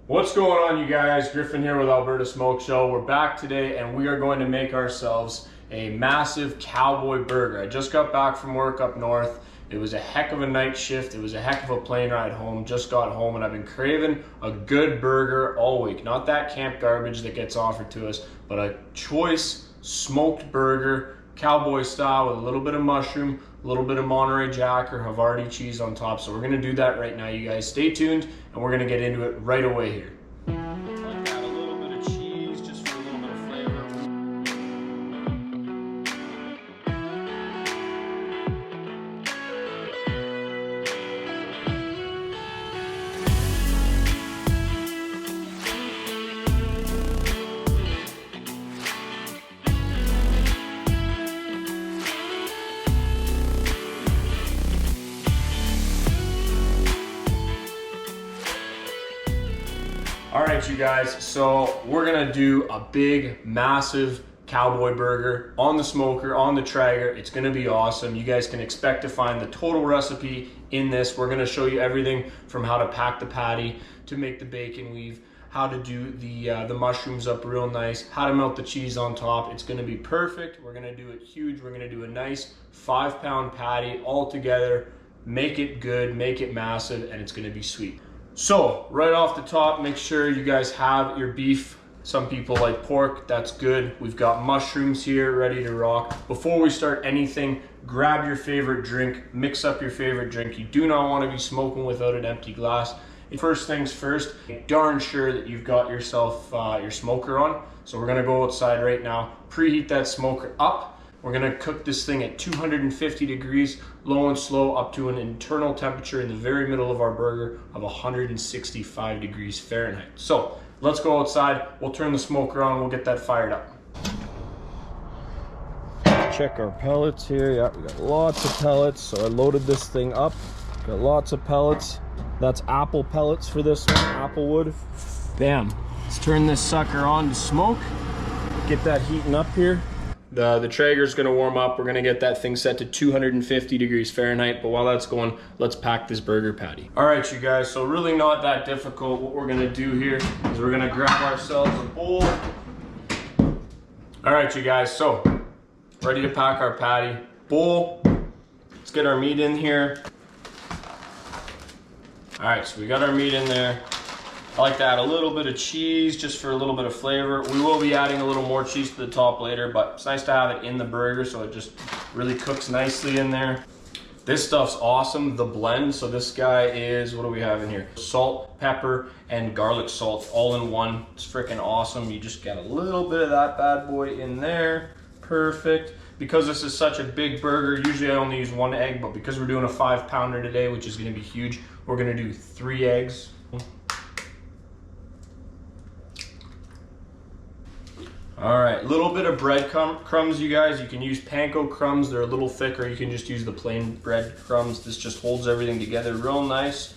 What's going on, you guys? Griffin here with Alberta Smoke Show. We're back today and we are going to make ourselves a massive cowboy burger. I just got back from work up north. It was a heck of a night shift. It was a heck of a plane ride home. Just got home and I've been craving a good burger all week. Not that camp garbage that gets offered to us, but a choice smoked burger, cowboy style, with a little bit of mushroom, a little bit of Monterey Jack or Havarti cheese on top. So we're gonna do that right now, you guys. Stay tuned and we're gonna get into it right away here. Add a little bit of cheese just for a little bit of flavor. All right, you guys, so we're gonna do a big, massive cowboy burger on the smoker, on the Traeger. It's gonna be awesome. You guys can expect to find the total recipe in this. We're gonna show you everything from how to pack the patty, to make the bacon weave, how to do the mushrooms up real nice, how to melt the cheese on top. It's gonna be perfect. We're gonna do it huge. We're gonna do a nice 5-pound patty all together, make it good, make it massive, and it's gonna be sweet. So right off the top, make sure you guys have your beef. Some people like pork, that's good. We've got mushrooms here ready to rock. Before we start anything, grab your favorite drink, mix up your favorite drink. You do not want to be smoking without an empty glass. First things first, make darn sure that you've got yourself your smoker on. So we're gonna go outside right now, preheat that smoker up. We're gonna cook this thing at 250 degrees, low and slow, up to an internal temperature in the very middle of our burger of 165 degrees Fahrenheit. So let's go outside, we'll turn the smoker on, we'll get that fired up. Check our pellets here. Yeah, we got lots of pellets. So I loaded this thing up, got lots of pellets. That's apple pellets for this one, apple wood. Bam, let's turn this sucker on to smoke, get that heating up here. The Traeger's gonna warm up. We're gonna get that thing set to 250 degrees Fahrenheit, but while that's going, let's pack this burger patty. All right, you guys, so really not that difficult. What we're gonna do here is we're gonna grab ourselves a bowl. All right, you guys, so ready to pack our patty. Bowl, let's get our meat in here. All right, so we got our meat in there. I like to add a little bit of cheese just for a little bit of flavor. We will be adding a little more cheese to the top later, but it's nice to have it in the burger so it just really cooks nicely in there. This stuff's awesome, the blend. So this guy is, what do we have in here? Salt, pepper, and garlic salt all in one. It's freaking awesome. You just get a little bit of that bad boy in there. Perfect. Because this is such a big burger, usually I only use 1 egg, but because we're doing a 5-pounder today, which is gonna be huge, we're gonna do 3 eggs. All right, a little bit of bread crumbs, you guys. You can use panko crumbs. They're a little thicker. You can just use the plain bread crumbs. This just holds everything together real nice.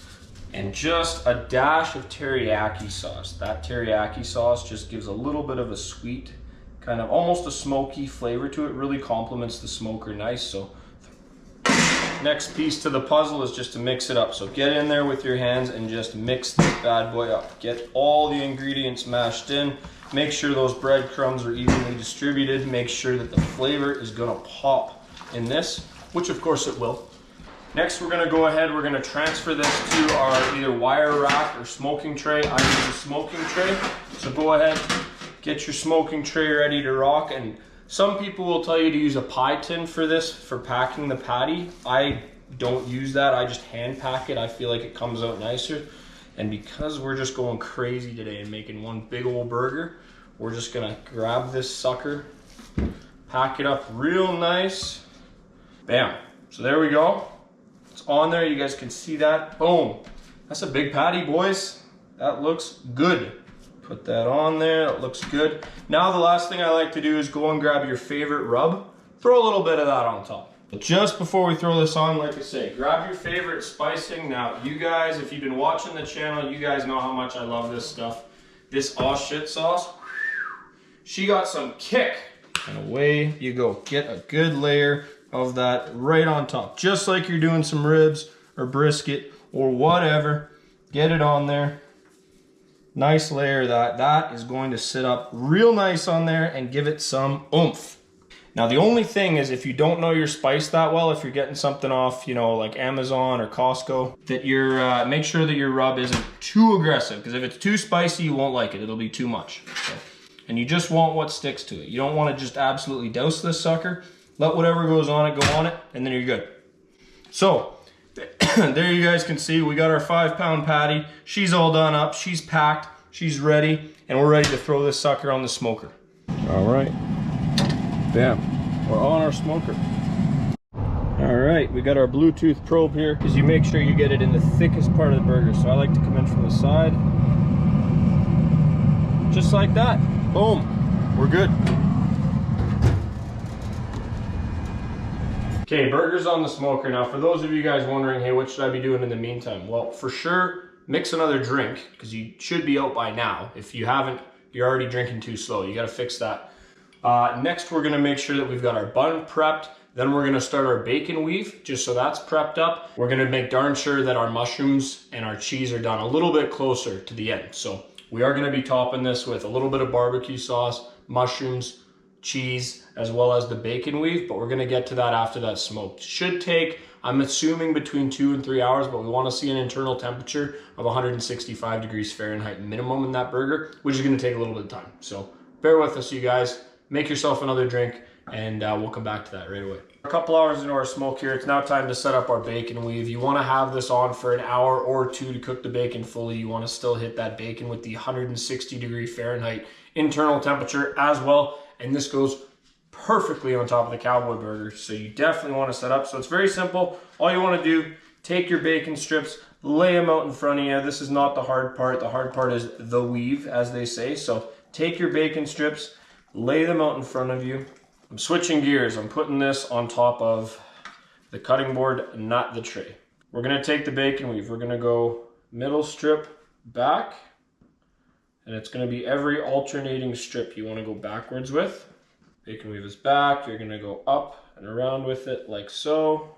And just a dash of teriyaki sauce. That teriyaki sauce just gives a little bit of a sweet, kind of almost a smoky flavor to it. Really complements the smoker nice. So next piece to the puzzle is just to mix it up. So get in there with your hands and just mix this bad boy up. Get all the ingredients mashed in. Make sure those breadcrumbs are evenly distributed. Make sure that the flavor is gonna pop in this, which of course it will. Next, we're gonna go ahead, we're gonna transfer this to our either wire rack or smoking tray. I use a smoking tray. So go ahead, get your smoking tray ready to rock. And some people will tell you to use a pie tin for this, for packing the patty. I don't use that, I just hand pack it. I feel like it comes out nicer. And because we're just going crazy today and making one big old burger, we're just gonna grab this sucker, pack it up real nice. Bam, so there we go. It's on there, you guys can see that, boom. That's a big patty, boys. That looks good. Put that on there, that looks good. Now the last thing I like to do is go and grab your favorite rub. Throw a little bit of that on top. Just before we throw this on, like I say, grab your favorite spicing. Now, you guys, if you've been watching the channel, you guys know how much I love this stuff. This aw shit sauce, she got some kick. And away you go. Get a good layer of that right on top. Just like you're doing some ribs or brisket or whatever. Get it on there. Nice layer of that. That is going to sit up real nice on there and give it some oomph. Now the only thing is, if you don't know your spice that well, if you're getting something off, you know, like Amazon or Costco, that you're make sure that your rub isn't too aggressive, because if it's too spicy, you won't like it. It'll be too much. So, and you just want what sticks to it. You don't want to just absolutely douse this sucker. Let whatever goes on it go on it, and then you're good. So there you guys can see we got our 5-pound patty. She's all done up. She's packed. She's ready, and we're ready to throw this sucker on the smoker. All right. Bam, we're on our smoker. All right, we got our Bluetooth probe here, because you make sure you get it in the thickest part of the burger. So I like to come in from the side, just like that. Boom, we're good. Okay, burger's on the smoker. Now, for those of you guys wondering, hey, what should I be doing in the meantime? Well, for sure, mix another drink, because you should be out by now. If you haven't, you're already drinking too slow. You got to fix that. Next, we're gonna make sure that we've got our bun prepped. Then we're gonna start our bacon weave, just so that's prepped up. We're gonna make darn sure that our mushrooms and our cheese are done a little bit closer to the end. So we are gonna be topping this with a little bit of barbecue sauce, mushrooms, cheese, as well as the bacon weave, but we're gonna get to that after that's smoked. Should take, I'm assuming, between 2 and 3 hours, but we wanna see an internal temperature of 165 degrees Fahrenheit minimum in that burger, which is gonna take a little bit of time. So bear with us, you guys. Make yourself another drink, and we'll come back to that right away. A couple hours into our smoke here, it's now time to set up our bacon weave. You want to have this on for an hour or two to cook the bacon fully. You want to still hit that bacon with the 160 degree Fahrenheit internal temperature as well, and this goes perfectly on top of the Cowboy Burger, so you definitely want to set up. So it's very simple. All you want to do, take your bacon strips, lay them out in front of you. This is not the hard part. The hard part is the weave, as they say. So take your bacon strips, lay them out in front of you. I'm switching gears. I'm putting this on top of the cutting board, not the tray. We're gonna take the bacon weave. We're gonna go middle strip back, and it's gonna be every alternating strip you wanna go backwards with. Bacon weave is back. You're gonna go up and around with it like so.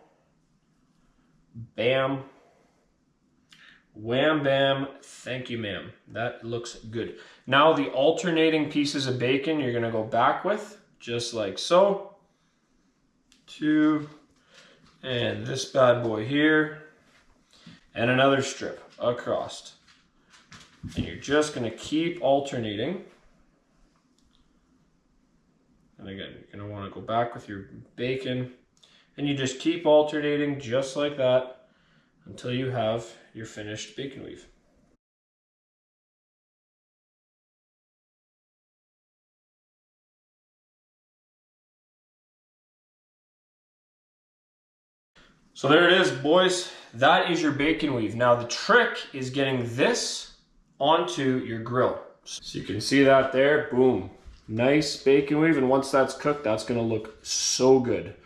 Bam. Wham bam, thank you ma'am. That looks good. Now the alternating pieces of bacon you're gonna go back with, just like so. 2, and this bad boy here, and another strip across. And you're just gonna keep alternating. And again, you're gonna wanna go back with your bacon, and you just keep alternating just like that until you have your finished bacon weave. So there it is, boys. That is your bacon weave. Now the trick is getting this onto your grill. So you can see that there, boom. Nice bacon weave, and once that's cooked, that's gonna look so good.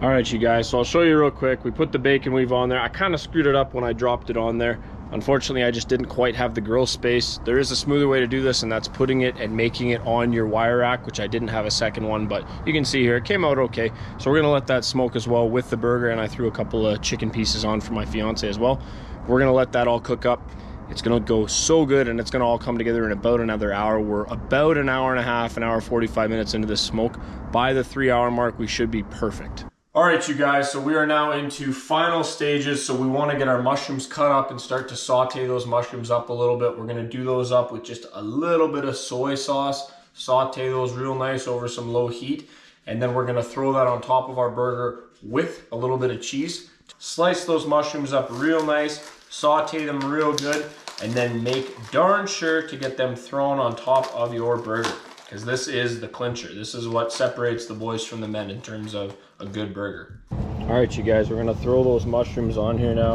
All right, you guys, so I'll show you real quick. We put the bacon weave on there. I kind of screwed it up when I dropped it on there. Unfortunately, I just didn't quite have the grill space. There is a smoother way to do this, and that's putting it and making it on your wire rack, which I didn't have a second one, but you can see here, it came out okay. So we're gonna let that smoke as well with the burger, and I threw a couple of chicken pieces on for my fiance as well. We're gonna let that all cook up. It's gonna go so good, and it's gonna all come together in about another hour. We're about an hour and a half, an hour 45 minutes into this smoke. By the 3-hour mark, we should be perfect. All right, you guys, so we are now into final stages. So we want to get our mushrooms cut up and start to saute those mushrooms up a little bit. We're going to do those up with just a little bit of soy sauce, saute those real nice over some low heat, and then we're going to throw that on top of our burger with a little bit of cheese. Slice those mushrooms up real nice, saute them real good, and then make darn sure to get them thrown on top of your burger, because this is the clincher. This is what separates the boys from the men in terms of a good burger. All right, you guys, we're gonna throw those mushrooms on here now.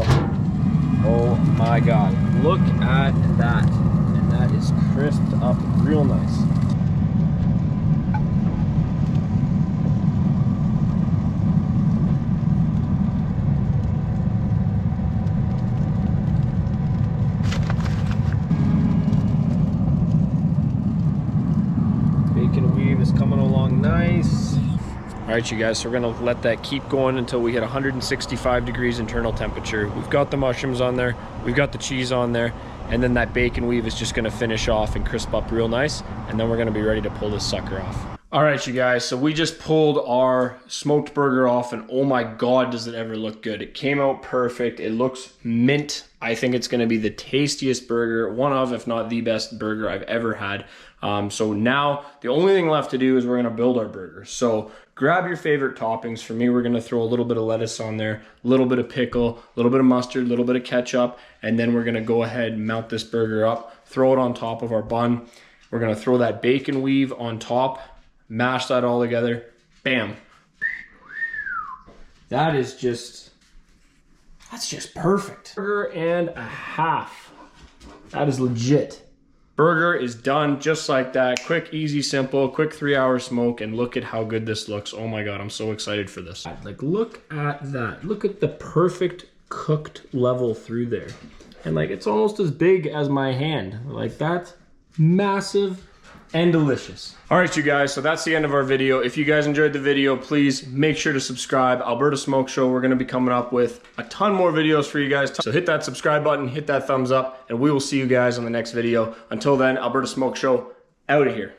Oh my God, look at that. And that is crisped up real nice. Bacon weave is coming along nice. All right, you guys, so we're gonna let that keep going until we hit 165 degrees internal temperature. We've got the mushrooms on there, we've got the cheese on there, and then that bacon weave is just gonna finish off and crisp up real nice, and then we're gonna be ready to pull this sucker off. All right, you guys, so we just pulled our smoked burger off, and oh my God, does it ever look good. It came out perfect. It looks mint. I think it's gonna be the tastiest burger, one of, if not the best burger I've ever had. So now the only thing left to do is we're gonna build our burger. So grab your favorite toppings. For me, we're gonna throw a little bit of lettuce on there, a little bit of pickle, a little bit of mustard, a little bit of ketchup, and then we're gonna go ahead and mount this burger up, throw it on top of our bun. We're gonna throw that bacon weave on top, mash that all together, bam. That's just perfect. Burger and a half. That is legit. Burger is done just like that. Quick, easy, simple, quick 3-hour smoke, and look at how good this looks. Oh my God, I'm so excited for this. Like, look at that. Look at the perfect cooked level through there. And like, it's almost as big as my hand. Like, that's massive and delicious. All right, you guys, so that's the end of our video. If you guys enjoyed the video, please make sure to subscribe. Alberta Smoke Show, we're gonna be coming up with a ton more videos for you guys. So hit that subscribe button, hit that thumbs up, and we will see you guys on the next video. Until then, Alberta Smoke Show, out of here.